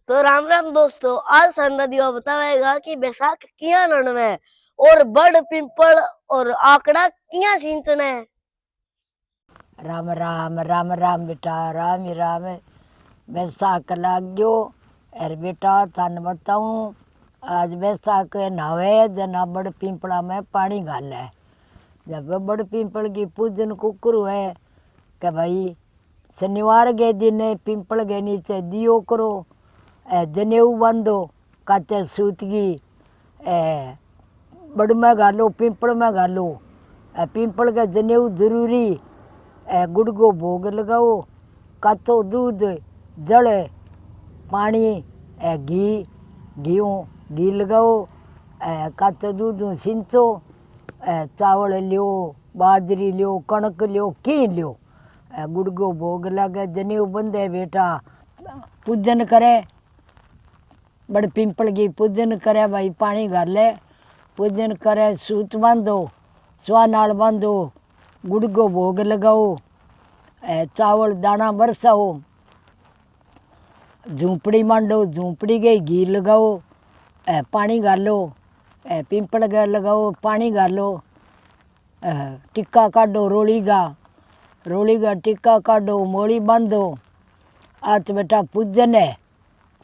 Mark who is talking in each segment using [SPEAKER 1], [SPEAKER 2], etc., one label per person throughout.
[SPEAKER 1] तो राम राम दोस्तों, आज संदा दिवा बतावेगा कि बैसाख किया नड़वे और बड़ पिंपल और आकड़ा किया सींचने।
[SPEAKER 2] राम राम राम राम बेटा राम ही राम है। बैसाख लाग गयो अरे बेटा थाने बताऊं। आज बैसाख नहावे जना बड़ पिंपड़ा में पानी घाले। जब बड़ पिंपल की पूजन कुकरू है कि भाई शनिवार के दिन पिंपल के नीचे दियो करो, जनेऊ बांधो, काचे सूतगी बड़ में घालो, पिंपल में घालो। पिंपल का जनेऊ जरूरी, गुड़गो भोग लगाओ, काचो दूध जल पानी घी लगाओ, काचो दूध सिंचो, चावल लियो, बाजरी लियो, कणक लियो, की लियो, गुड़गो भोग लगे, जनेऊ बंधे बेटा पूजन करे। बड़ पिंपल की पूजन करे भाई, पानी घाले पूजन करे, सूत बांधो, स्वा नाल बांधो, गुड़गो भोग लगाओ, चावल दाना बरसाओ, झूंपड़ी मांडो, झूंपड़ी के घी लगाओ, पानी घालो, पिंपल के लगाओ, पानी घालो, टिक्का काटो, रोली का टिक्का काटो, मोली बांधो। आज बेटा पूजन है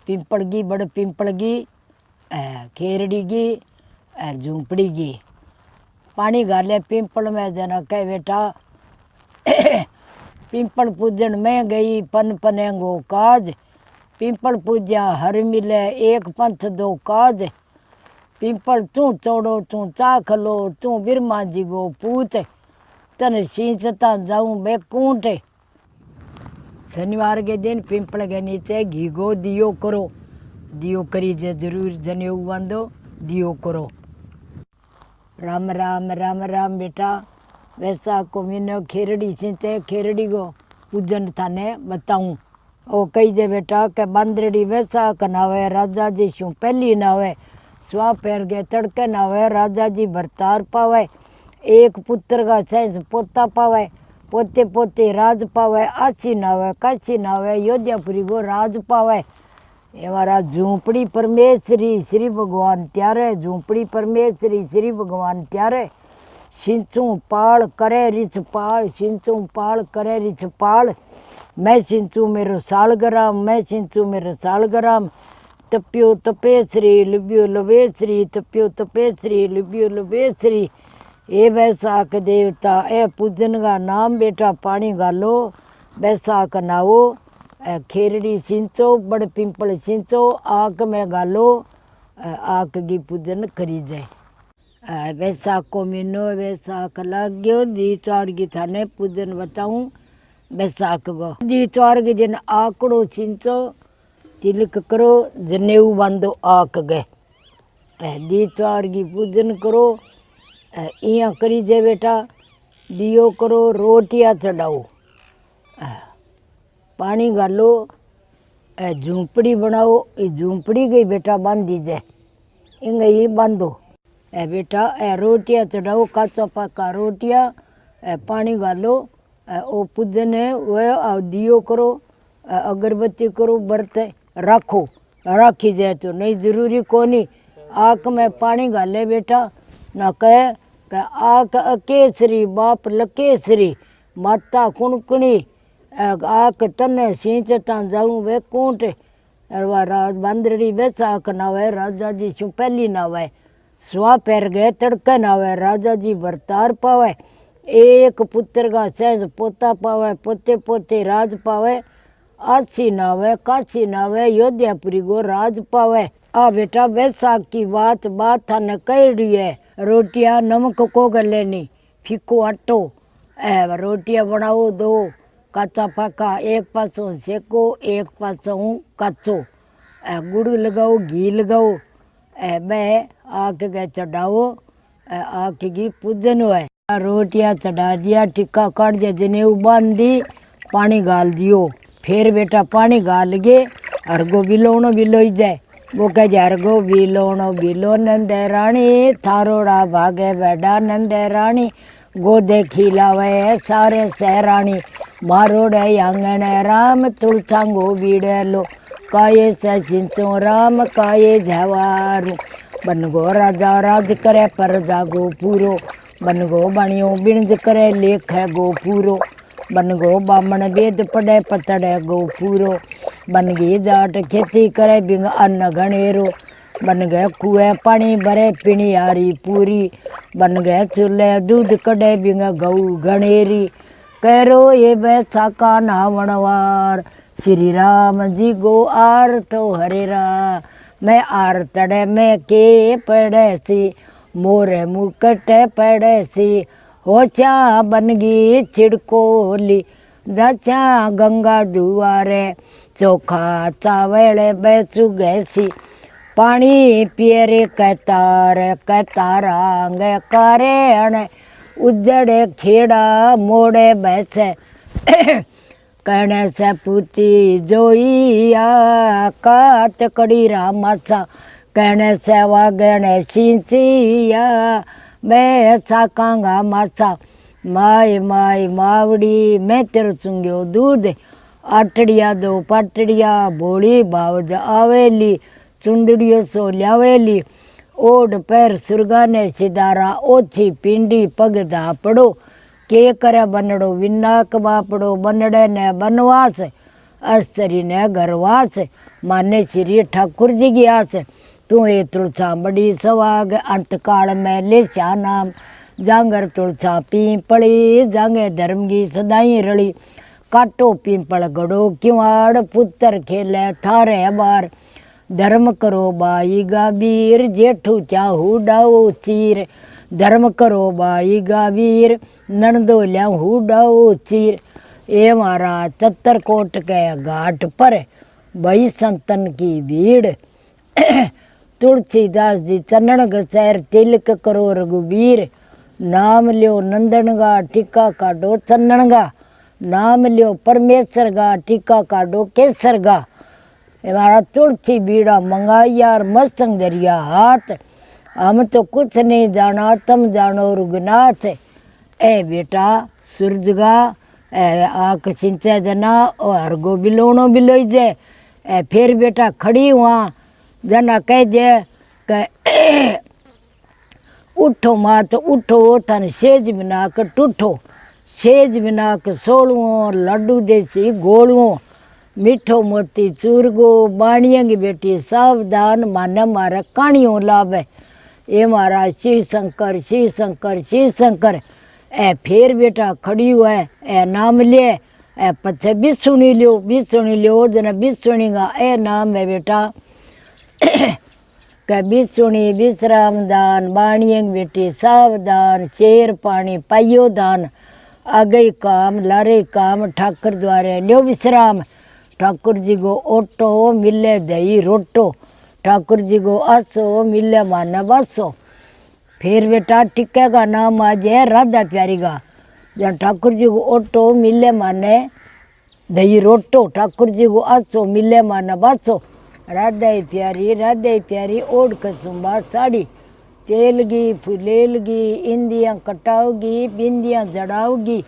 [SPEAKER 2] पिंपल की, बड़ पिंपल की, खेरड़ी की, झूंपड़ी की। पानी घाले पिंपल में जना कह बेटा पिंपल पूजन में गई पन पनेंगो काज, पिंपल पूज्या हर मिले एक पंथ दो काज। पिंपल तू चोड़ो तू चाख लो, तू बिरमा जी गो पूत, तन सींचता जाऊं बेकूट। शनिवार के दिन पिंपल के नीचे घी गो दियो करो, दियो करी जे जरूर जनेऊ बांधो, दियो करो। राम राम राम राम बेटा, वैसा को महीनो खेरड़ी सींचे, खेरड़ी को पूजन थाने बताऊं। ओ कही जे बेटा के बंदरड़ी वैसा कनावे, राजा जी शू पहली नावे, स्वा पैर गए तड़के नावे, राजा जी भरतार पावे, एक पुत्र का सहस पोता पावे, पोते पोते राज पावे, आसी नावे काशी नावे, योध्यापुरी को राज पावे। हमारा झूंपड़ी परमेश्वरी श्री भगवान त्यारे, झूंपड़ी परमेश्वरी श्री भगवान त्यारे। सिंचू पाल करे रिछ पाल, सिंचू पाल करे रिछ पाल, मैं सिंचू मेरो सालग्राम, मैं सिंचू मेरो सालग्राम। तप्यो तपेश्री लिब्यो लवेश्री, तप्यो तपेश्री लिब्यो लवेश्री। ए बैसाख देवता ए पूजन का नाम बेटा, पानी घालो, बैसाख नावो, खेरड़ी सिंचो, बड़ पिंपल सिंचो, आक में घालो, आक की पूजन करी जाए। बैसाख को महीनो बैसाख लाग गयो, दीतवार की थाने पूजन बताऊं। बैसाख को दीतवार के दिन आकड़ो सिंचो, तिलक करो, जनेऊ बांधो आक गए, दीतवार की पूजन करो। इया करी जे बेटा, दियो करो, रोटियाँ चढ़ाओ, पानी घालो, झूंपड़ी बनाओ, झूंपड़ी गई बेटा बांधी जाए, इंग ही बांधो बेटा। रोटियाँ चढ़ाओ, काचा पाका रोटियाँ, पानी घालो, ओ पूजन है वह दियो करो, अगरबत्ती करो, बर्त रखो, राखी जाए तो नहीं जरूरी कोनी। आँख में पानी घाले बेटा, ना कहे आँख अकेसरी बाप लकेसरी, माता कुणकुणी, आक तने सींचता जाऊं वे कूट। बंदरड़ी बैसाख नावे, राजा जी शू पहली नावे, स्वा पैर गए तड़के नावे, राजा जी भरतार पावे, एक पुत्र का सहज पोता पावे, पोते पोते राज पावे, आसी नावे काशी नावे, योध्यापुरी को राज पावे। आ बेटा बैसाख की बात थाने कही है। रोटियां नमक को गले नहीं, फीको आटो, रोटियां बनाओ दो, काचा पाका, एक पासों सेको, एक पासों काचो, गुड़ लगाओ, घी लगाओ, मैं आके गए चढ़ाओ, आके की पूजन है। रोटियां चढ़ा दिया, टिक्का काट दिया, जनेऊ बांध दी, पानी गाल दियो। फिर बेटा पानी गाल के अर्गो बिलोनो बिलो जाए, वो कह जाए अर्गो बिलोनो बिलो नंदे रानी, थारोड़ा भागे बैडा नंदे रानी, गोदे खिलावे सारे सहरानी, मारोड़े आंगन राम तुलसांगो बीड़े लो, काये से चिंचो राम काये झवारू बन गो राजा राज करे पर जागो पूरो बन गो बणियो बिणज करे लेख है गो पूरो बन गो बामण वेद पढ़े पतड़े गो पूरो बन गई जाट खेती करे बिंग अन्न घनेरो बन गए कुएं पानी भरे पीनी यारी पूरी बन गए चूल्हे दूध कड़े बिंग गऊ घनेरी करो ये बैसाखा नावणवार श्री राम जी गो आर तो हरे रा मैं आर तड़े में के पड़े सी मोरे मुकट पड़े सी होचा बनगी छिड़कोली दचा गंगा दुआरे चोखा चावल बैसु गैसी पानी पियरे कहतारांग करे अण उजड़े खेड़ा मोड़े बैसे कहने से पूती जोइया काट कड़ी रामासा कहने से वागणे सिंचिया मैं साकांगा मासा माय माय मावड़ी मैं तेरे सुंग्यो दूध आटड़िया दो पाटड़िया बोली बावज आवेली चुंदड़ियों सो ल्यावेली ओढ़ पैर सुरगाने सिदारा ओछी पिंडी पग धापड़ो के करे बनड़ो विनाक बापड़ो बनड़े ने बनवास अस्तरी ने घरवास माने श्री ठाकुर जी की आस तू ये तुलसा बड़ी सवाग अंत काल में ले श्या नाम जांगर तुलसा पीपड़ी जांगे धर्म की सदाई रड़ी काटो पीपल गड़ो किवाड़ पुत्र खेले थारे बार धर्म करो बाई गाबीर जेठू चाहू डाओ चीर धर्म करो बाई गाबीर नंदो ल्याहू डाओ चीर ए मारा चत्तरकोट के घाट पर बई संतन की भीड़ तुलसीदास जी चन्नन घसैर तिलक करो रघुबीर नाम लियो नंदनगा टीका काटो चन्ननगा नाम लियो परमेश्वर गा टीका काटो केसर गा हमारा तुलसी बीड़ा मंगाई यार मस्तंग दरिया हाथ हम तो कुछ नहीं जाना तुम जानो रुगनाथ ए बेटा सूरजगा ए आक सिंचा जना और हरगो बिलोनो बिलोई जे ए फिर बेटा खड़ी हुआ जना कह जे कह उठो मात उठो तन सेज बिनाक टूठो सेज बिनाक सोलुओ लड्डू देसी गोलुओ मीठो मोती चूरगो बाणिया की बेटी सावधान माना मारा काणियों लावे ये मारा शिव शंकर शिव शंकर शिव शंकर ए फिर बेटा खड़ी हुआ है ए नाम ले ए पछे भी सुनी लियो जना भी सुनीगा ए नाम है बेटा के भी सुनी विश्राम दान बाणिया की बेटी सावधान शेर पानी पाइयो दान आगे काम लारे काम ठाकुर द्वारे लियो विश्राम ठाकुर जी को ओटो मिले दही रोटो ठाकुर जी को आसो मिले माना बासो फिर बेटा टिक्के का नाम आ जाए राधा प्यारी का जहाँ ठाकुर जी को ओटो मिले माने दही रोटो ठाकुर जी को आसो मिले माना बासो राधा प्यारी ओढ़ कसुम्बा साड़ी तेलगी फुलेलगी इंदियाँ कटाओगी बिंदियाँ जड़ाओगी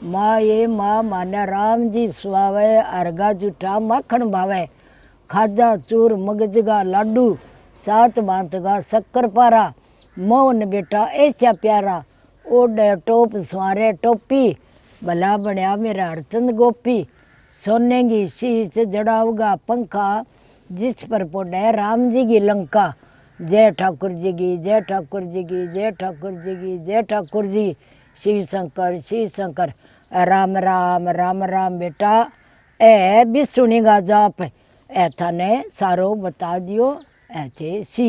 [SPEAKER 2] माँ ये माँ माना राम जी स्वावे अर्गा जूठा माखन भावे खाजा चूर मगजगा लाडू सात बांतगा शक्कर पारा मोहन बेटा ऐसा प्यारा ओडे टोप सवारे टोपी भला बनया मेरा हरचंद गोपी सोने की शीश जड़ाओगा पंखा जिस पर पोडे राम जी की लंका जय ठाकुर जी की जय ठाकुर जी की जय ठाकुर जी की जय ठाकुर जी शिव शंकर राम राम राम राम बेटा ए भी सुनेगा जाप ए थाने सारो बता दियो ऐसे सी